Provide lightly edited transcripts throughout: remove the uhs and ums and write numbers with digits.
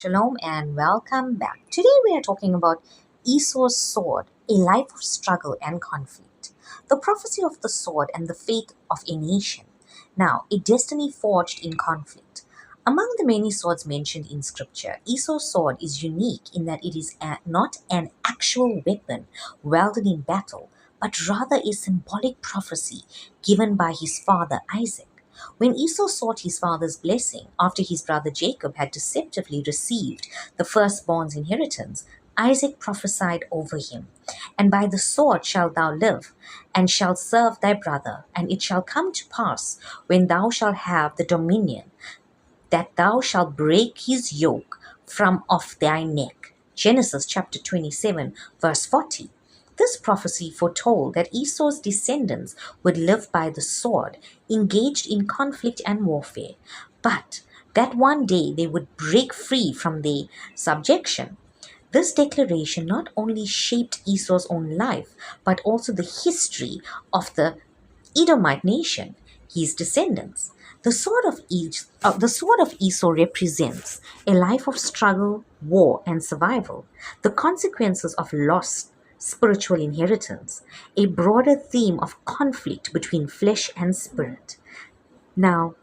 Shalom and welcome back. Today we are talking about Esaus Sword, a life of struggle and conflict. The prophecy of the sword and the fate of a nation. Now, a destiny forged in conflict. Among the many swords mentioned in scripture, Esaus' sword is unique in that it is not an actual weapon wielded in battle, but rather a symbolic prophecy given by his father Isaac. When Esau sought his father's blessing after his brother Jacob had deceptively received the firstborn's inheritance, Isaac prophesied over him, "And by the sword shalt thou live, and shalt serve thy brother. And it shall come to pass, when thou shalt have the dominion, that thou shalt break his yoke from off thy neck." Genesis chapter 27, verse 40. This prophecy foretold that Esau's descendants would live by the sword, engaged in conflict and warfare, but that one day they would break free from their subjection. This declaration not only shaped Esau's own life, but also the history of the Edomite nation, his descendants. The sword of Esau represents a life of struggle, war, and survival, the consequences of lost spiritual inheritance, a broader theme of conflict between flesh and spirit. Now,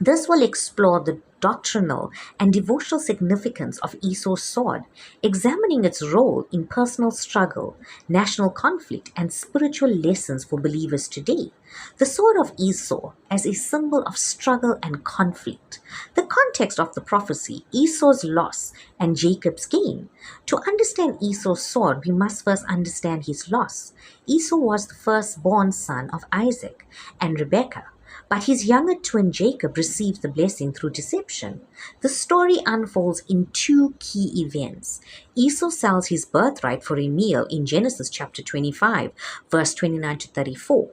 this will explore the doctrinal and devotional significance of Esau's sword, examining its role in personal struggle, national conflict, and spiritual lessons for believers today. The sword of Esau as a symbol of struggle and conflict. The context of the prophecy, Esau's loss and Jacob's gain. To understand Esau's sword, we must first understand his loss. Esau was the firstborn son of Isaac and Rebekah, but his younger twin Jacob received the blessing through deception. The story unfolds in two key events. Esau sells his birthright for a meal in Genesis chapter 25, verse 29 to 34.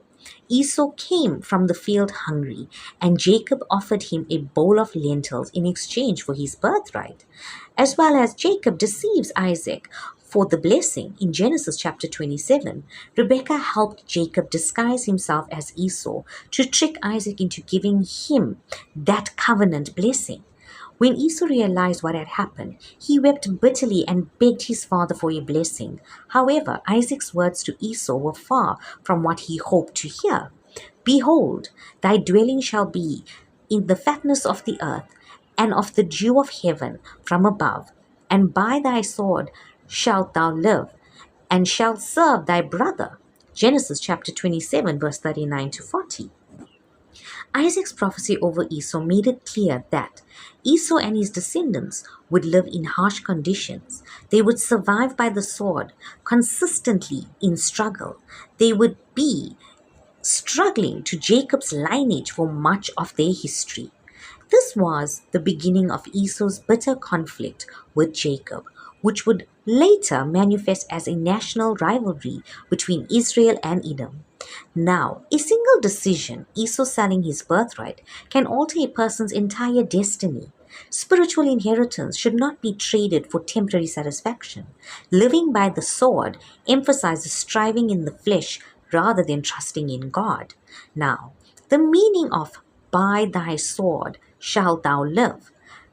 Esau came from the field hungry, and Jacob offered him a bowl of lentils in exchange for his birthright. As well as Jacob deceives Isaac for the blessing in Genesis chapter 27, Rebekah helped Jacob disguise himself as Esau to trick Isaac into giving him that covenant blessing. When Esau realized what had happened, he wept bitterly and begged his father for a blessing. However, Isaac's words to Esau were far from what he hoped to hear. "Behold, thy dwelling shall be in the fatness of the earth, and of the dew of heaven from above. And by thy sword shalt thou live, and shalt serve thy brother." Genesis chapter 27, verse 39 to 40. Isaac's prophecy over Esau made it clear that Esau and his descendants would live in harsh conditions. They would survive by the sword, consistently in struggle. They would be struggling to Jacob's lineage for much of their history. This was the beginning of Esau's bitter conflict with Jacob, which would later manifest as a national rivalry between Israel and Edom. Now, a single decision, Esau selling his birthright, can alter a person's entire destiny. Spiritual inheritance should not be traded for temporary satisfaction. Living by the sword emphasizes striving in the flesh rather than trusting in God. Now, the meaning of "by thy sword shalt thou live."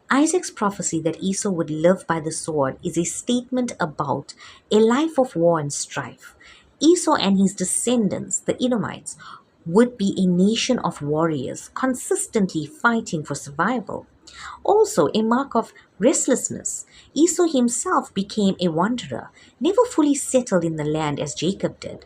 Isaac's prophecy that Esau would live by the sword is a statement about a life of war and strife. Esau and his descendants, the Edomites, would be a nation of warriors consistently fighting for survival. Also, a mark of restlessness. Esau himself became a wanderer, never fully settled in the land as Jacob did.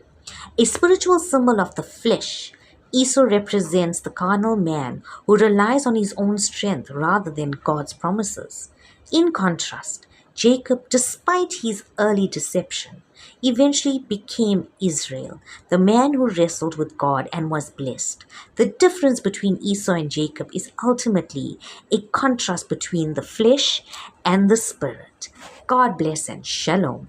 A spiritual symbol of the flesh, Esau represents the carnal man who relies on his own strength rather than God's promises. In contrast, Jacob, despite his early deception, eventually became Israel, the man who wrestled with God and was blessed. The difference between Esau and Jacob is ultimately a contrast between the flesh and the spirit. God bless and shalom.